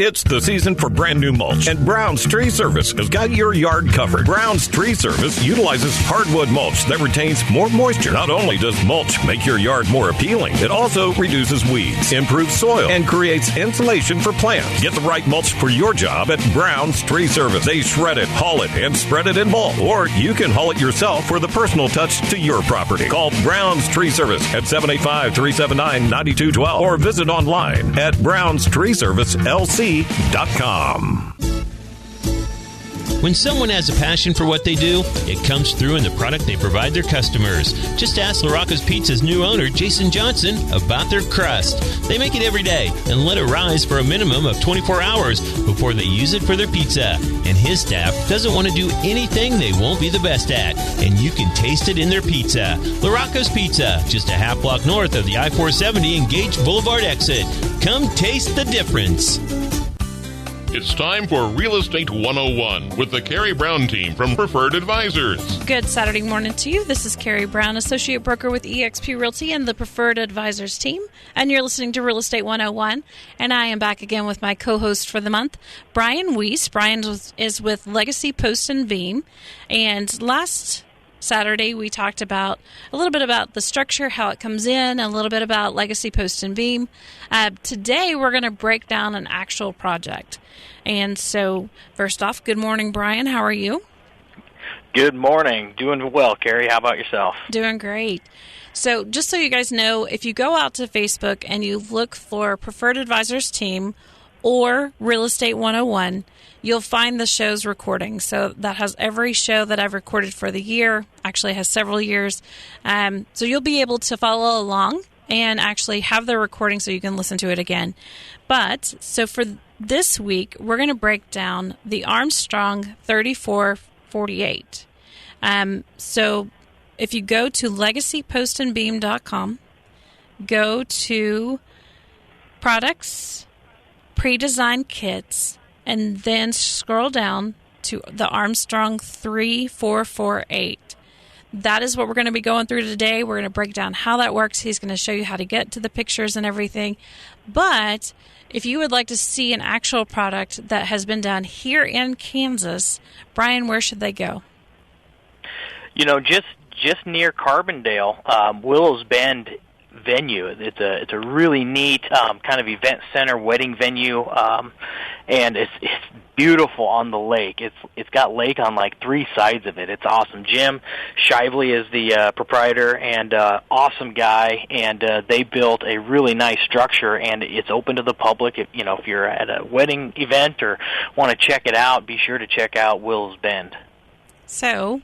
It's the season for brand new mulch, and Brown's Tree Service has got your yard covered. Brown's Tree Service utilizes hardwood mulch that retains more moisture. Not only does mulch make your yard more appealing, it also reduces weeds, improves soil, and creates insulation for plants. Get the right mulch for your job at Brown's Tree Service. They shred it, haul it, and spread it in bulk. Or you can haul it yourself for the personal touch to your property. Call Brown's Tree Service at 785-379-9212 or visit online at brownstreeservicelc.com. When someone has a passion for what they do, it comes through in the product they provide their customers. Just ask LaRocco's Pizza's new owner, Jason Johnson, about their crust. They make it every day and let it rise for a minimum of 24 hours before they use it for their pizza. And his staff doesn't want to do anything they won't be the best at, and you can taste it in their pizza. LaRocco's Pizza, just a half block north of the I-470 and Gage Boulevard exit. Come taste the difference. It's time for Real Estate 101 with the Carrie Brown team from Preferred Advisors. Good Saturday morning to you. This is Carrie Brown, Associate Broker with eXp Realty and the Preferred Advisors team. And you're listening to Real Estate 101. And I am back again with my co-host for the month, Brian Weiss. Brian is with Legacy Post and Beam. And last Saturday, we talked about a little bit about the structure, how it comes in, a little bit about Legacy Post and Beam. Today, we're going to break down an actual project. And so, first off, good morning, Brian. How are you? Good morning. Doing well, Carrie. How about yourself? Doing great. So, just so you guys know, if you go out to Facebook and you look for Preferred Advisors Team or Real Estate 101, you'll find the show's recording. So that has every show that I've recorded for the year. Actually has several years. So you'll be able to follow along and actually have the recording so you can listen to it again. But, so for this week, we're going to break down the Armstrong 3448. So if you go to legacypostandbeam.com, go to products, pre-designed kits, and then scroll down to the Armstrong 3448. That is what we're going to be going through today. We're going to break down how that works. He's going to show you how to get to the pictures and everything. But if you would like to see an actual product that has been done here in Kansas, Brian, where should they go? You know, just near Carbondale, Willows Bend venue. It's a really neat kind of event center, wedding venue, and it's beautiful on the lake. It's got lake on like three sides of it. It's awesome. Jim Shively is the proprietor and awesome guy, and they built a really nice structure, and it's open to the public. If you're at a wedding event or want to check it out, be sure to check out Willows Bend. So,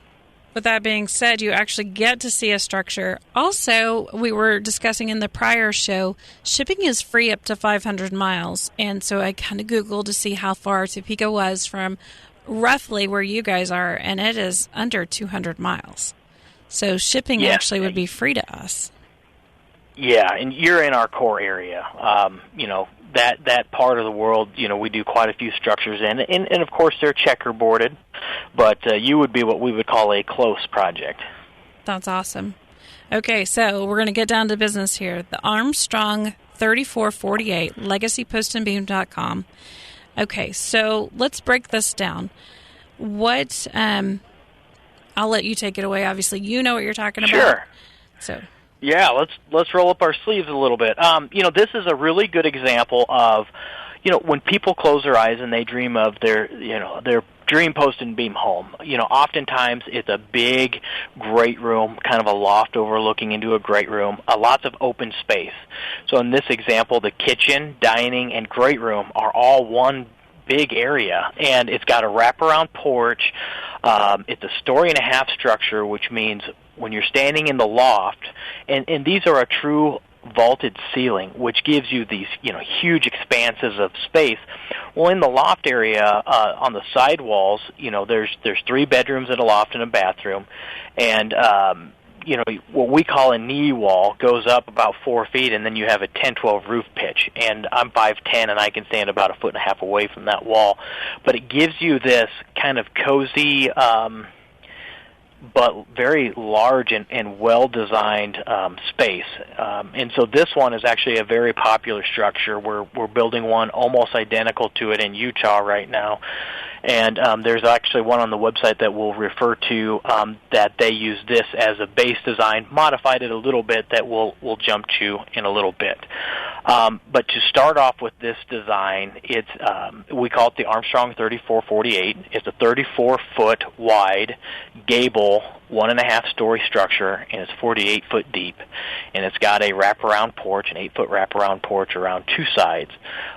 with that being said, you actually get to see a structure. Also, we were discussing in the prior show, shipping is free up to 500 miles. And so I kind of Googled to see how far Topeka was from roughly where you guys are, and it is under 200 miles. So shipping actually would be free to us. Yeah, and you're in our core area. That part of the world, we do quite a few structures in, and of course they're checkerboarded, but you would be what we would call a close project. That's awesome. Okay, so we're going to get down to business here. The Armstrong 3448, legacypostandbeam.com. Okay, so let's break this down. What, I'll let you take it away. Obviously, you know what you're talking about. Sure. So. Yeah, let's roll up our sleeves a little bit. This is a really good example of, when people close their eyes and they dream of their dream post and beam home. Oftentimes it's a big, great room, kind of a loft overlooking into a great room, lots of open space. So in this example, the kitchen, dining, and great room are all one big area, and it's got a wraparound porch. It's a story-and-a-half structure, which means when you're standing in the loft, and these are a true vaulted ceiling, which gives you these huge expanses of space. Well, in the loft area, on the side walls, there's 3 bedrooms and a loft and a bathroom, and what we call a knee wall goes up about 4 feet, and then you have a 10-12 roof pitch. And I'm 5'10", and I can stand about 1.5 feet away from that wall. But it gives you this kind of cozy but very large and well-designed space. And so this one is actually a very popular structure. We're building one almost identical to it in Utah right now. And there's actually one on the website that we'll refer to that they use this as a base design, modified it a little bit that we'll jump to in a little bit. But to start off with this design, it's we call it the Armstrong 3448. It's a 34-foot wide gable, 1.5-story structure, and it's 48 foot deep. And it's got a wraparound porch, an 8-foot wraparound porch around two sides.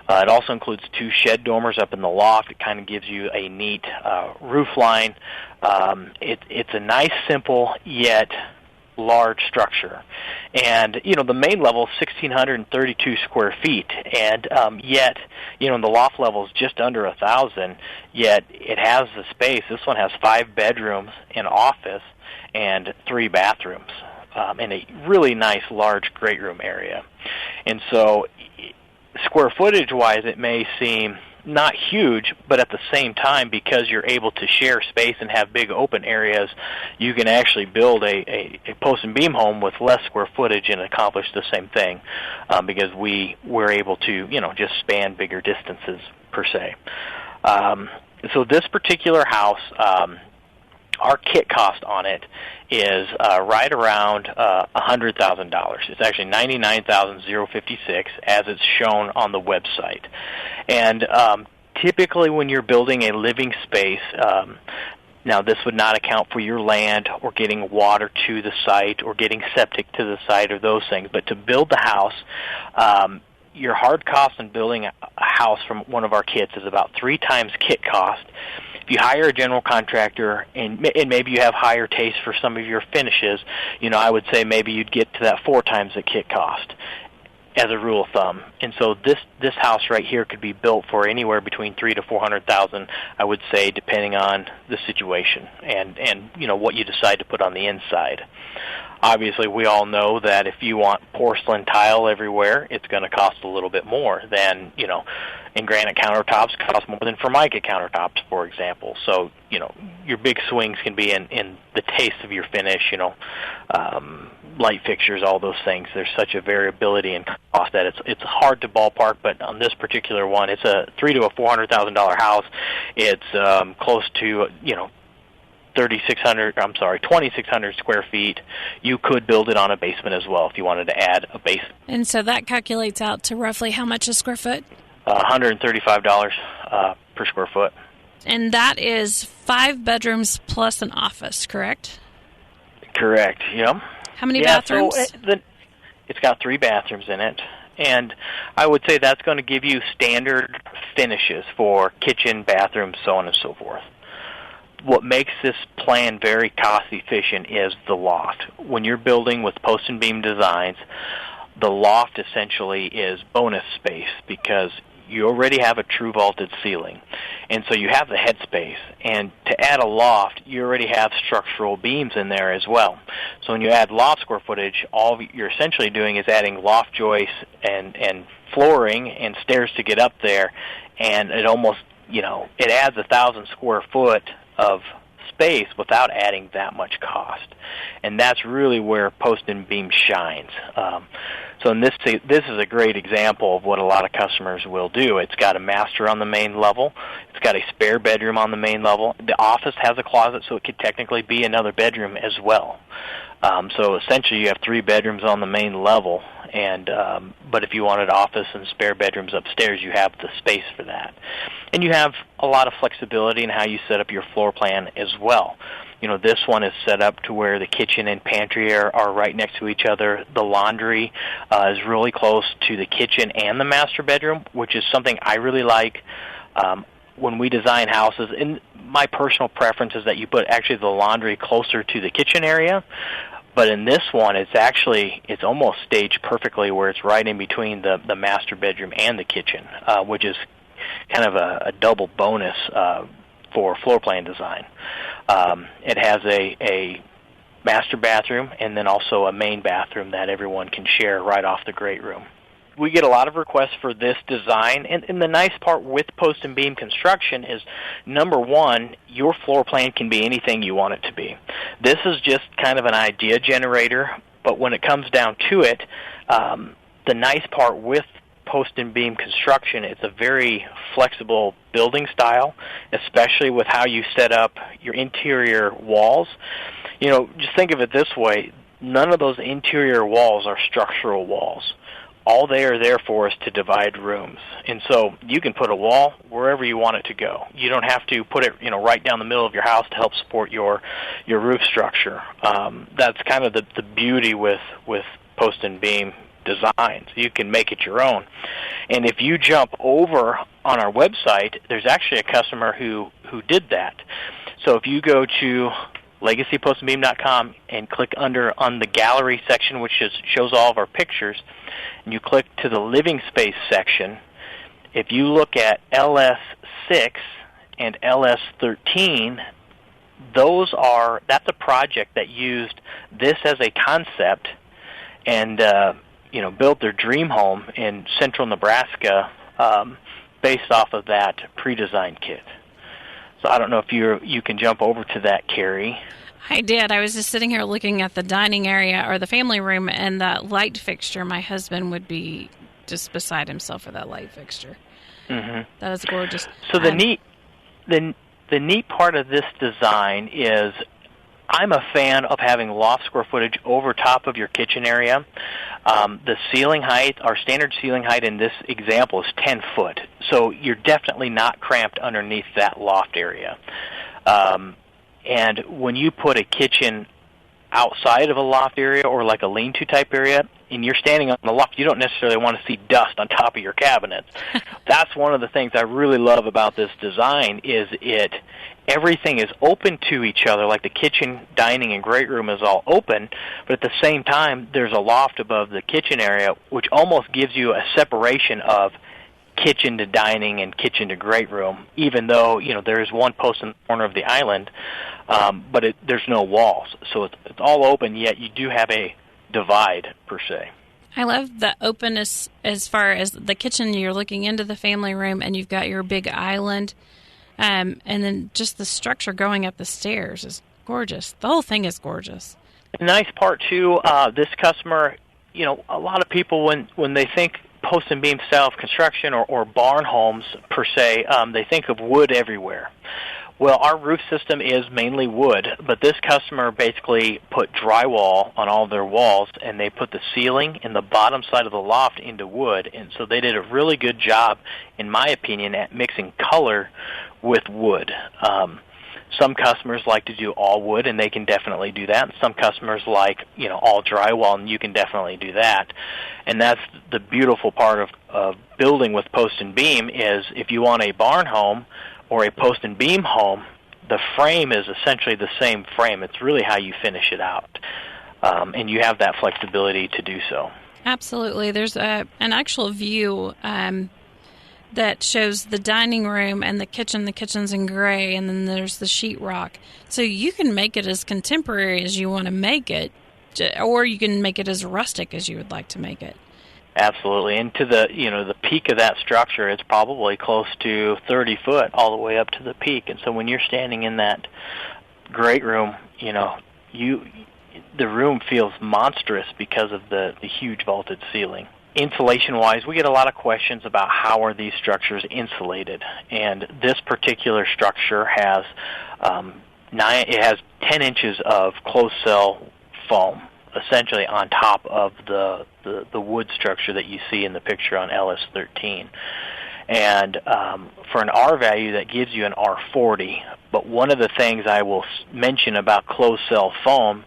It also includes 2 shed dormers up in the loft. It kind of gives you a neat roof line. It's a nice, simple, yet large structure. And, the main level is 1,632 square feet, and yet, the loft level is just under 1,000, yet it has the space. This one has 5 bedrooms, an office, and 3 bathrooms, in a really nice, large great room area. And so, square footage-wise, it may seem not huge, but at the same time, because you're able to share space and have big open areas, you can actually build a post and beam home with less square footage and accomplish the same thing, because we're able to, just span bigger distances per se. So this particular house, our kit cost on it is right around $100,000. It's actually $99,056 as it's shown on the website. And typically when you're building a living space, now this would not account for your land or getting water to the site or getting septic to the site or those things, but to build the house, your hard cost in building a house from one of our kits is about 3 times kit cost. If you hire a general contractor and maybe you have higher taste for some of your finishes, I would say maybe you'd get to that 4 times the kit cost as a rule of thumb. And so this house right here could be built for anywhere between $300,000 to $400,000, I would say, depending on the situation and what you decide to put on the inside. Obviously, we all know that if you want porcelain tile everywhere, it's going to cost a little bit more than, and granite countertops cost more than Formica countertops, for example. So, your big swings can be in the taste of your finish, light fixtures, all those things. There's such a variability in cost that it's hard to ballpark, but on this particular one, it's a $300,000 to a $400,000 house. It's close to, 2,600 square feet. You could build it on a basement as well if you wanted to add a basement. And so that calculates out to roughly how much a square foot? $135 per square foot. And that is 5 bedrooms plus an office, correct? Correct, yeah. How many bathrooms? So it's got 3 bathrooms in it. And I would say that's going to give you standard finishes for kitchen, bathroom, so on and so forth. What makes this plan very cost efficient is the loft. When you're building with post and beam designs, the loft essentially is bonus space because you already have a true vaulted ceiling. And so you have the headspace. And to add a loft, you already have structural beams in there as well. So when you add loft square footage, all you're essentially doing is adding loft joists and flooring and stairs to get up there. And it almost, it adds 1,000 square foot of space without adding that much cost. And that's really where post and beam shines. So this is a great example of what a lot of customers will do. It's got a master on the main level. It's got a spare bedroom on the main level. The office has a closet, so it could technically be another bedroom as well. So essentially you have 3 bedrooms on the main level, and but if you wanted office and spare bedrooms upstairs, you have the space for that. And you have a lot of flexibility in how you set up your floor plan as well. This one is set up to where the kitchen and pantry are right next to each other. The laundry is really close to the kitchen and the master bedroom, which is something I really like. When we design houses, and my personal preference is that you put actually the laundry closer to the kitchen area. But in this one, it's almost staged perfectly where it's right in between the master bedroom and the kitchen, which is kind of a double bonus for floor plan design. It has a master bathroom and then also a main bathroom that everyone can share right off the great room. we get a lot of requests for this design, and the nice part with post and beam construction is, number one, your floor plan can be anything you want it to be. This is just kind of an idea generator, but when it comes down to it, the nice part with post and beam construction, it's a very flexible building style, especially with how you set up your interior walls. Just think of it this way. None of those interior walls are structural walls. All they are there for is to divide rooms. And so you can put a wall wherever you want it to go. You don't have to put it, right down the middle of your house to help support your roof structure. That's kind of the beauty with post and beam designs. You can make it your own. And if you jump over on our website, there's actually a customer who did that. So if you go to LegacyPostandBeam.com and click on the gallery section, which shows all of our pictures, and you click to the living space section, if you look at LS6 and LS13, that's a project that used this as a concept and built their dream home in central Nebraska based off of that pre-designed kit. So I don't know if you can jump over to that, Carrie. I did. I was just sitting here looking at the dining area or the family room, and that light fixture. My husband would be just beside himself for that light fixture. Mm-hmm. That is gorgeous. So the neat part of this design is, I'm a fan of having loft square footage over top of your kitchen area. The ceiling height, our standard ceiling height in this example is 10 foot. So you're definitely not cramped underneath that loft area. And when you put a kitchen outside of a loft area or like a lean-to type area, and you're standing on the loft, you don't necessarily want to see dust on top of your cabinets. That's one of the things I really love about this design is everything is open to each other, like the kitchen, dining, and great room is all open, but at the same time, there's a loft above the kitchen area, which almost gives you a separation of kitchen to dining and kitchen to great room, even though, there is one post in the corner of the island, but there's no walls. So it's all open, yet you do have a divide, per se. I love the openness as far as the kitchen. You're looking into the family room, and you've got your big island. And then just the structure going up the stairs is gorgeous. The whole thing is gorgeous. The nice part, too, this customer, a lot of people, when they think post and beam style of construction or barn homes, per se, they think of wood everywhere. Well, our roof system is mainly wood, but this customer basically put drywall on all their walls, and they put the ceiling and the bottom side of the loft into wood. And so they did a really good job, in my opinion, at mixing color with wood. Some customers like to do all wood, and they can definitely do that. And some customers like, all drywall, and you can definitely do that. And that's the beautiful part of building with post and beam is if you want a barn home or a post and beam home, the frame is essentially the same frame. It's really how you finish it out. And you have that flexibility to do so. Absolutely. There's an actual view that shows the dining room and the kitchen. The kitchen's in gray, and then there's the sheetrock. So you can make it as contemporary as you want to make it, or you can make it as rustic as you would like to make it. Absolutely. And to the peak of that structure, it's probably close to 30 foot all the way up to the peak. And so when you're standing in that great room, the room feels monstrous because of the huge vaulted ceiling. Insulation-wise, we get a lot of questions about how are these structures insulated. And this particular structure has 10 inches of closed cell foam, essentially on top of the wood structure that you see in the picture on LS13. And for an R value, that gives you an R40. But one of the things I will mention about closed cell foam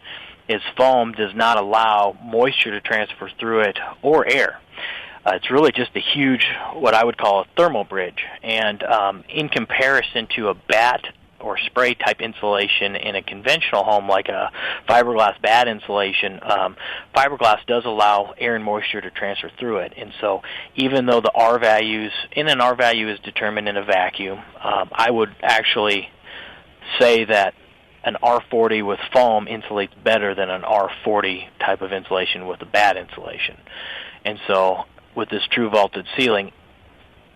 is foam does not allow moisture to transfer through it or air. It's really just a huge, what I would call a thermal bridge. And in comparison to a bat or spray type insulation in a conventional home like a fiberglass bat insulation, fiberglass does allow air and moisture to transfer through it. And so even though the R values, an R value is determined in a vacuum, I would actually say that an R40 with foam insulates better than an R40 type of insulation with a bat insulation. And so with this true vaulted ceiling,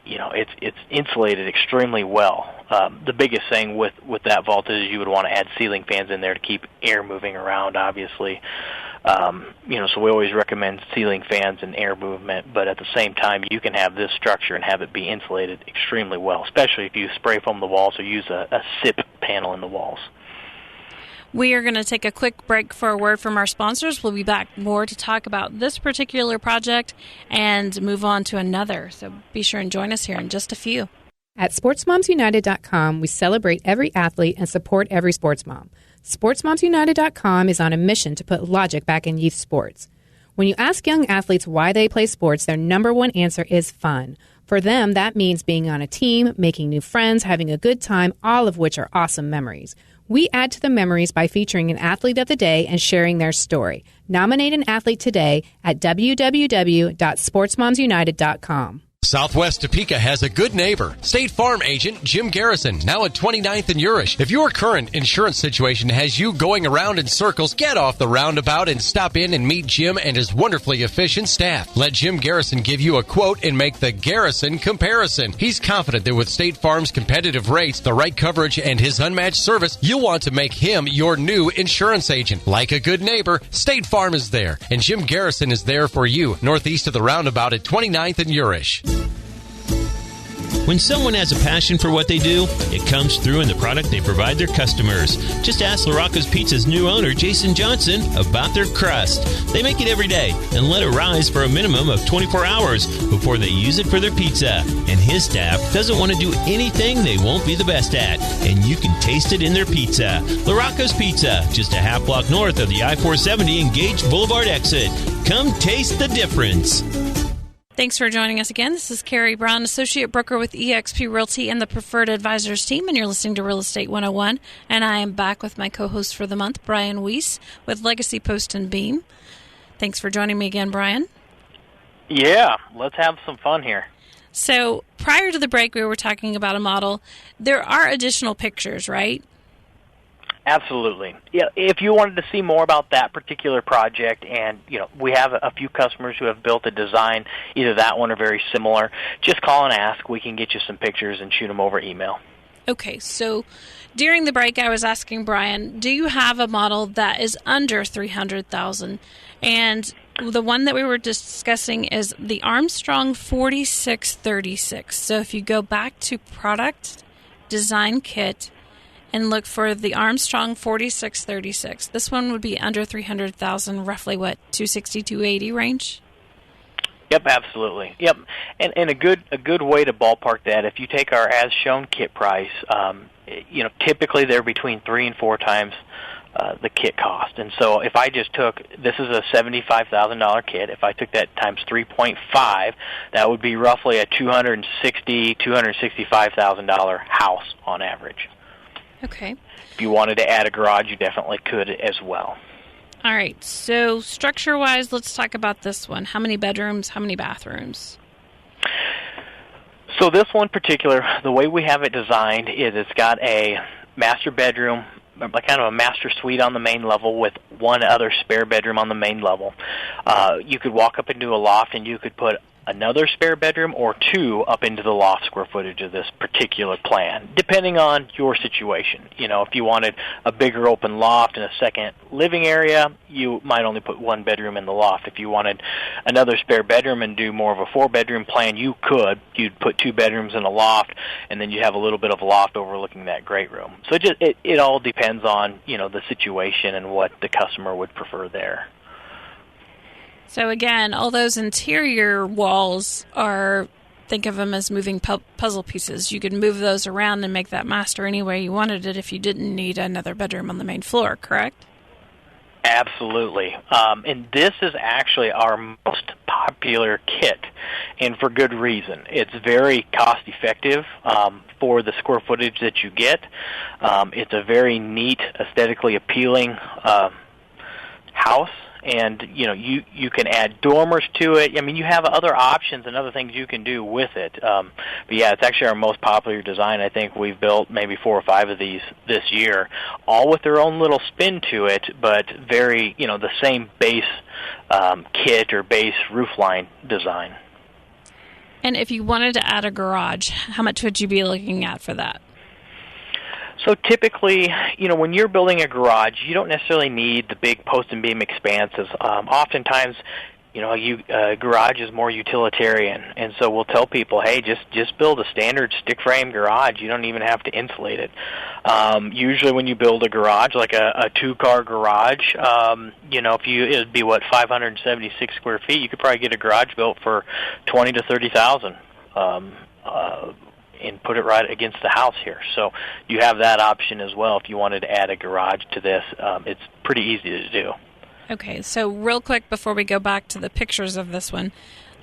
it's insulated extremely well. The biggest thing with that vaulted is you would want to add ceiling fans in there to keep air moving around, obviously. So we always recommend ceiling fans and air movement, but at the same time, you can have this structure and have it be insulated extremely well, especially if you spray foam the walls or use a SIP panel in the walls. We are going to take a quick break for a word from our sponsors. We'll be back more to talk about this particular project and move on to another. So be sure and join us here in just a few. At SportsMomsUnited.com, we celebrate every athlete and support every sports mom. SportsMomsUnited.com is on a mission to put logic back in youth sports. When you ask young athletes why they play sports, their number one answer is fun. For them, that means being on a team, making new friends, having a good time, all of which are awesome memories. We add to the memories by featuring an athlete of the day and sharing their story. Nominate an athlete today at www.sportsmomsunited.com. Southwest Topeka has a good neighbor. State Farm agent Jim Garrison, now at 29th and Urish. If your current insurance situation has you going around in circles, get off the roundabout and stop in and meet Jim and his wonderfully efficient staff. Let Jim Garrison give you a quote and make the Garrison comparison. He's confident that with State Farm's competitive rates, the right coverage, and his unmatched service, you'll want to make him your new insurance agent. Like a good neighbor, State Farm is there, and Jim Garrison is there for you, northeast of the roundabout at 29th and Urish. When someone has a passion for what they do, it comes through in the product they provide their customers. Just ask LaRocco's Pizza's new owner, Jason Johnson, about their crust. They make it every day and let it rise for a minimum of 24 hours before they use it for their pizza. And his staff doesn't want to do anything they won't be the best at, and you can taste it in their pizza. LaRocco's Pizza, just a half block north of the I-470 and Gage Boulevard exit. Come taste the difference. Thanks for joining us again. This is Carrie Brown, Associate Broker with eXp Realty and the Preferred Advisors team, and you're listening to Real Estate 101. And I am back with my co-host for the month, Brian Weiss, with Legacy Post and Beam. Thanks for joining me again, Brian. Yeah, let's have some fun here. So prior to the break, we were talking about a model. There are additional pictures, right? Absolutely. Yeah, if you wanted to see more about that particular project, and we have a few customers who have built a design, either that one or very similar, just call and ask. We can get you some pictures and shoot them over email. Okay, so during the break, I was asking Brian, do you have a model that is under $300,000? And the one that we were discussing is the Armstrong 4636. So if you go back to product design kit and look for the Armstrong 4636. This one would be under $300,000, roughly what, 260, 280 range? Yep, absolutely. Yep, and a good way to ballpark that, if you take our as shown kit price, typically they're between 3 and 4 times the kit cost. And so if I just took, this is a $75,000 kit, if I took that times 3.5, that would be roughly a $265,000 house on average. Okay. If you wanted to add a garage, you definitely could as well. All right. So structure-wise, let's talk about this one. How many bedrooms, how many bathrooms? So this one particular, the way we have it designed is it's got a master bedroom, kind of a master suite on the main level with one other spare bedroom on the main level. You could walk up into a loft and you could put another spare bedroom or 2 up into the loft square footage of this particular plan, depending on your situation. If you wanted a bigger open loft and a second living area, you might only put 1 bedroom in the loft. If you wanted another spare bedroom and do more of a 4-bedroom plan, you could. You'd put 2 bedrooms in a loft, and then you have a little bit of a loft overlooking that great room. So it all depends on, the situation and what the customer would prefer there. So again, all those interior walls are, think of them as moving puzzle pieces. You could move those around and make that master any way you wanted it if you didn't need another bedroom on the main floor, correct? Absolutely. And this is actually our most popular kit, and for good reason. It's very cost-effective for the square footage that you get. It's a very neat, aesthetically appealing house. And, you can add dormers to it. I mean, you have other options and other things you can do with it. But, yeah, it's actually our most popular design. I think we've built maybe 4 or 5 of these this year, all with their own little spin to it, but very, the same base kit or base roofline design. And if you wanted to add a garage, how much would you be looking at for that? So typically, when you're building a garage, you don't necessarily need the big post and beam expanses. Oftentimes, a garage is more utilitarian, and so we'll tell people, hey, just build a standard stick frame garage. You don't even have to insulate it. Usually, when you build a garage, like a 2-car garage, it'd be 576 square feet. You could probably get a garage built for $20,000 to $30,000. And put it right against the house here. So you have that option as well if you wanted to add a garage to this. It's pretty easy to do. Okay, so real quick before we go back to the pictures of this one,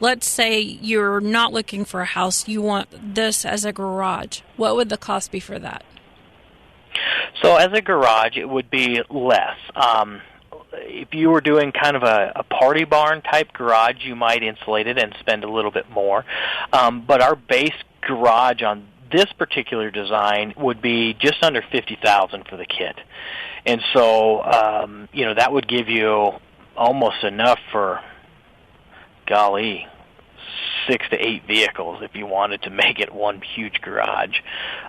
let's say you're not looking for a house, you want this as a garage. What would the cost be for that? So as a garage, it would be less. If you were doing kind of a party barn type garage, you might insulate it and spend a little bit more. But our base garage on this particular design would be just under $50,000 for the kit. And so, that would give you almost enough for, 6 to 8 vehicles if you wanted to make it one huge garage.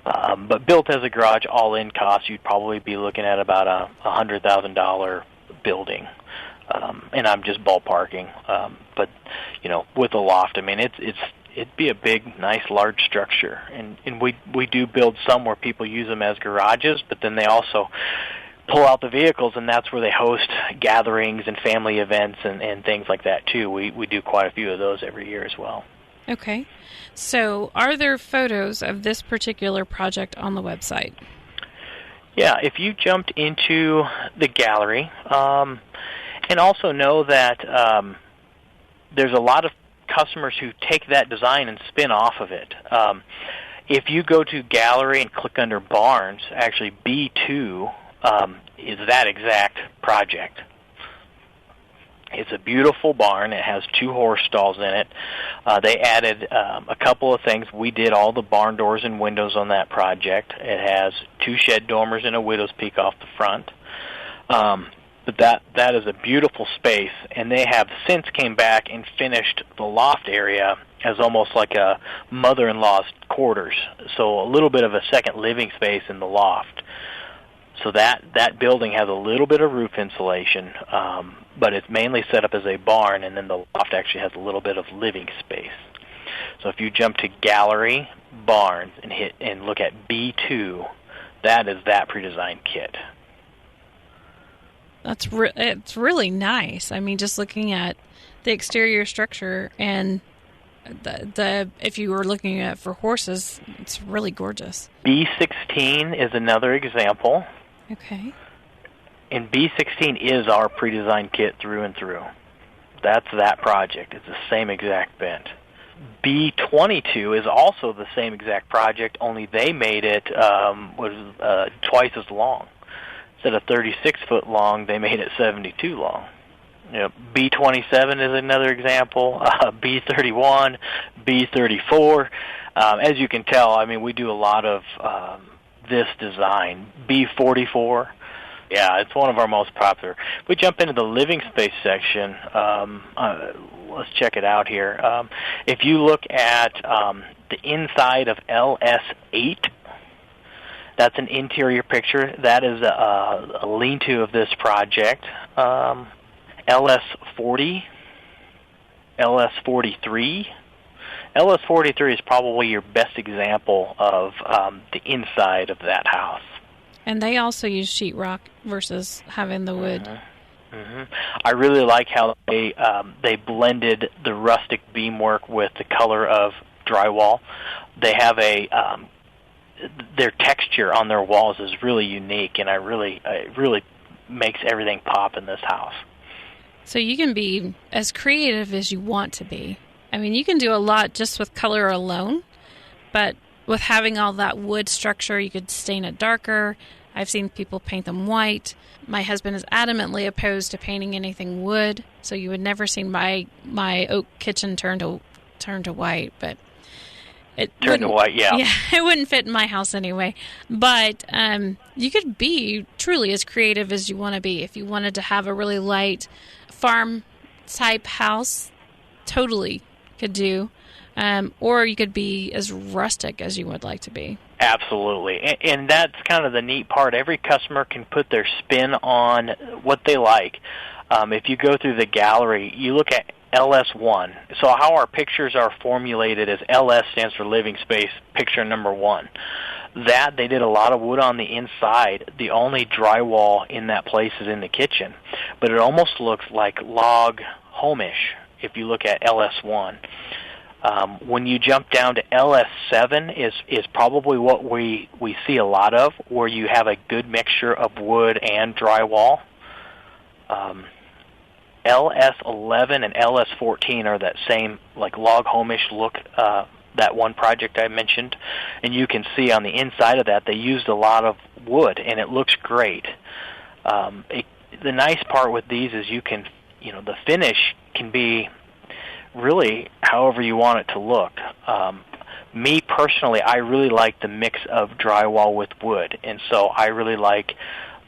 But built as a garage, all-in cost, you'd probably be looking at about a $100,000 building. And I'm just ballparking. But, with a loft, I mean, it'd be a big, nice, large structure. And we do build some where people use them as garages, but then they also pull out the vehicles, and that's where they host gatherings and family events and things like that, too. We do quite a few of those every year as well. Okay. So are there photos of this particular project on the website? Yeah, if you jumped into the gallery, and also know that there's a lot of customers who take that design and spin off of it. If you go to gallery and click under barns, actually B2 is that exact project. It's a beautiful barn. It has 2 horse stalls in it. They added a couple of things. We did all the barn doors and windows on that project. It has 2 shed dormers and a widow's peak off the front. But that is a beautiful space, and they have since came back and finished the loft area as almost like a mother-in-law's quarters, so a little bit of a second living space in the loft. So that building has a little bit of roof insulation, but it's mainly set up as a barn, and then the loft actually has a little bit of living space. So if you jump to Gallery, Barns, and look at B2, that is that pre-designed kit. It's really nice. I mean, just looking at the exterior structure and the if you were looking at for horses, it's really gorgeous. B16 is another example. Okay. And B16 is our pre-designed kit through and through. That's that project. It's the same exact bent. B22 is also the same exact project, only they made it twice as long. Instead of 36 foot long, they made it 72 long. B27 is another example. B31, B34. As you can tell, I mean, we do a lot of this design. B44, yeah, it's one of our most popular. If we jump into the living space section, let's check it out here. If you look at the inside of LS8, that's an interior picture. That is a lean-to of this project. LS40, LS43. LS43 is probably your best example of the inside of that house. And they also use sheetrock versus having the wood. Mm-hmm. Mm-hmm. I really like how they blended the rustic beamwork with the color of drywall. They have their texture on their walls is really unique, and it really makes everything pop in this house. So you can be as creative as you want to be. I mean, you can do a lot just with color alone, but with having all that wood structure, you could stain it darker. I've seen people paint them white. My husband is adamantly opposed to painting anything wood, so you would never see my oak kitchen turn to white, but it turn to white, yeah. Yeah, it wouldn't fit in my house anyway. But you could be truly as creative as you want to be. If you wanted to have a really light farm type house, totally could do. or you could be as rustic as you would like to be. Absolutely, and that's kind of the neat part. Every customer can put their spin on what they like. If you go through the gallery, you look at LS1. So how our pictures are formulated is LS stands for living space, picture number 1. That, they did a lot of wood on the inside. The only drywall in that place is in the kitchen. But it almost looks like log home-ish if you look at LS1. When you jump down to LS7 is probably what we see a lot of, where you have a good mixture of wood and drywall. LS11 and LS14 are that same like log home-ish look, that one project I mentioned. And you can see on the inside of that they used a lot of wood, and it looks great. The nice part with these is you can, the finish can be really however you want it to look. Me personally, I really like the mix of drywall with wood, and so I really like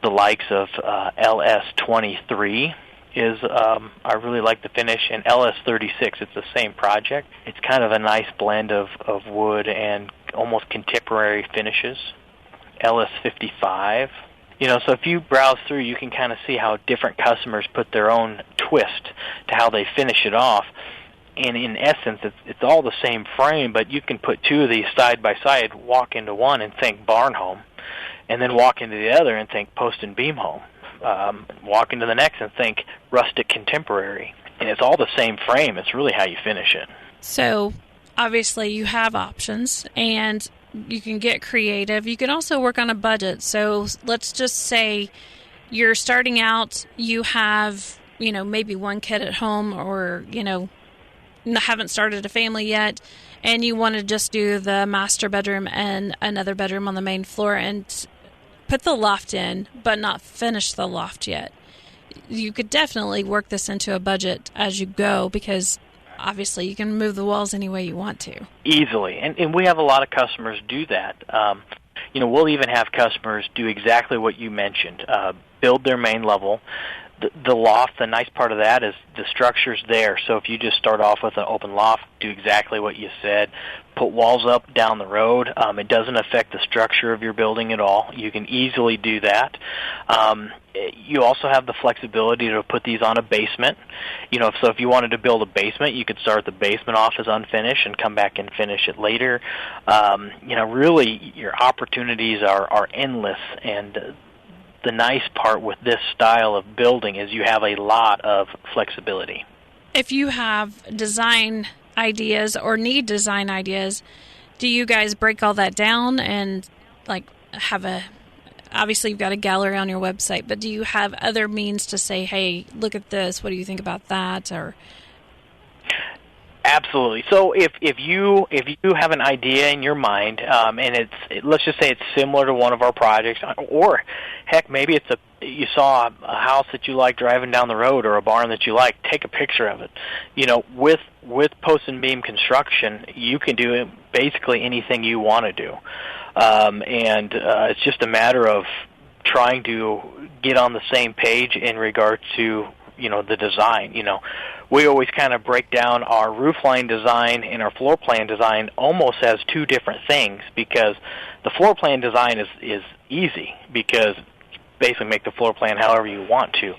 the likes of LS23 I really like the finish, and LS36, it's the same project. It's kind of a nice blend of wood and almost contemporary finishes. LS55. So if you browse through, you can kind of see how different customers put their own twist to how they finish it off. And in essence, it's all the same frame, but you can put two of these side by side, walk into one and think barn home, and then walk into the other and think post and beam home. Walk into the next and think rustic contemporary. And it's all the same frame. It's really how you finish it. So obviously you have options, and you can get creative. You can also work on a budget. So let's just say you're starting out, you have, maybe one kid at home, or, haven't started a family yet, and you want to just do the master bedroom and another bedroom on the main floor and put the loft in, but not finish the loft yet. You could definitely work this into a budget as you go, because obviously you can move the walls any way you want to. Easily. And we have a lot of customers do that. We'll even have customers do exactly what you mentioned, build their main level. The loft, the nice part of that is the structure's there. So if you just start off with an open loft, do exactly what you said, put walls up down the road. It doesn't affect the structure of your building at all. You can easily do that. You also have the flexibility to put these on a basement. So if you wanted to build a basement, you could start the basement off as unfinished and come back and finish it later. Really, your opportunities are endless, and the nice part with this style of building is you have a lot of flexibility. If you have design ideas or need design ideas, do you guys break all that down and obviously you've got a gallery on your website, but do you have other means to say, hey, look at this, what do you think about that? Or absolutely. So if you have an idea in your mind, and let's just say it's similar to one of our projects, or heck, maybe you saw a house that you like driving down the road, or a barn that you like, take a picture of it. With post and beam construction, you can do basically anything you want to do, and it's just a matter of trying to get on the same page in regard to the design. We always kind of break down our roofline design and our floor plan design almost as two different things, because the floor plan design is easy, because basically make the floor plan however you want to,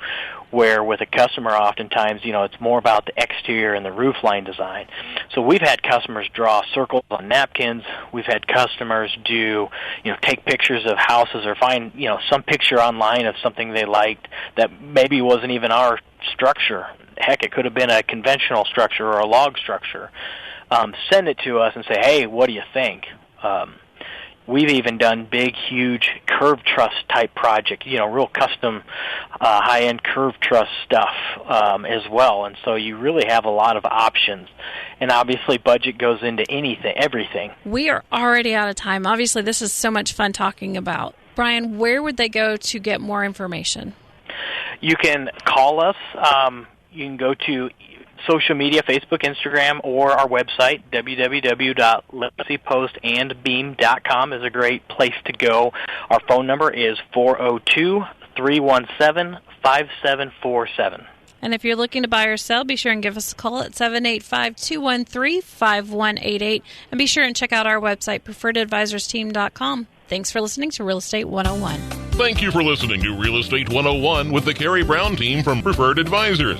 where with a customer oftentimes, it's more about the exterior and the roofline design. So we've had customers draw circles on napkins. We've had customers take pictures of houses, or find, some picture online of something they liked that maybe wasn't even our structure. Heck, it could have been a conventional structure or a log structure. Send it to us and say, hey, what do you think? We've even done big, huge curved truss type projects, real custom, high-end curved truss stuff as well. And so you really have a lot of options. And obviously budget goes into everything. We are already out of time. Obviously this is so much fun talking about. Brian, where would they go to get more information? You can call us. You can go to social media, Facebook, Instagram, or our website, www.legacypostandbeam.com is a great place to go. Our phone number is 402-317-5747. And if you're looking to buy or sell, be sure and give us a call at 785-213-5188. And be sure and check out our website, preferredadvisorsteam.com. Thanks for listening to Real Estate 101. Thank you for listening to Real Estate 101 with the Carrie Brown team from Preferred Advisors.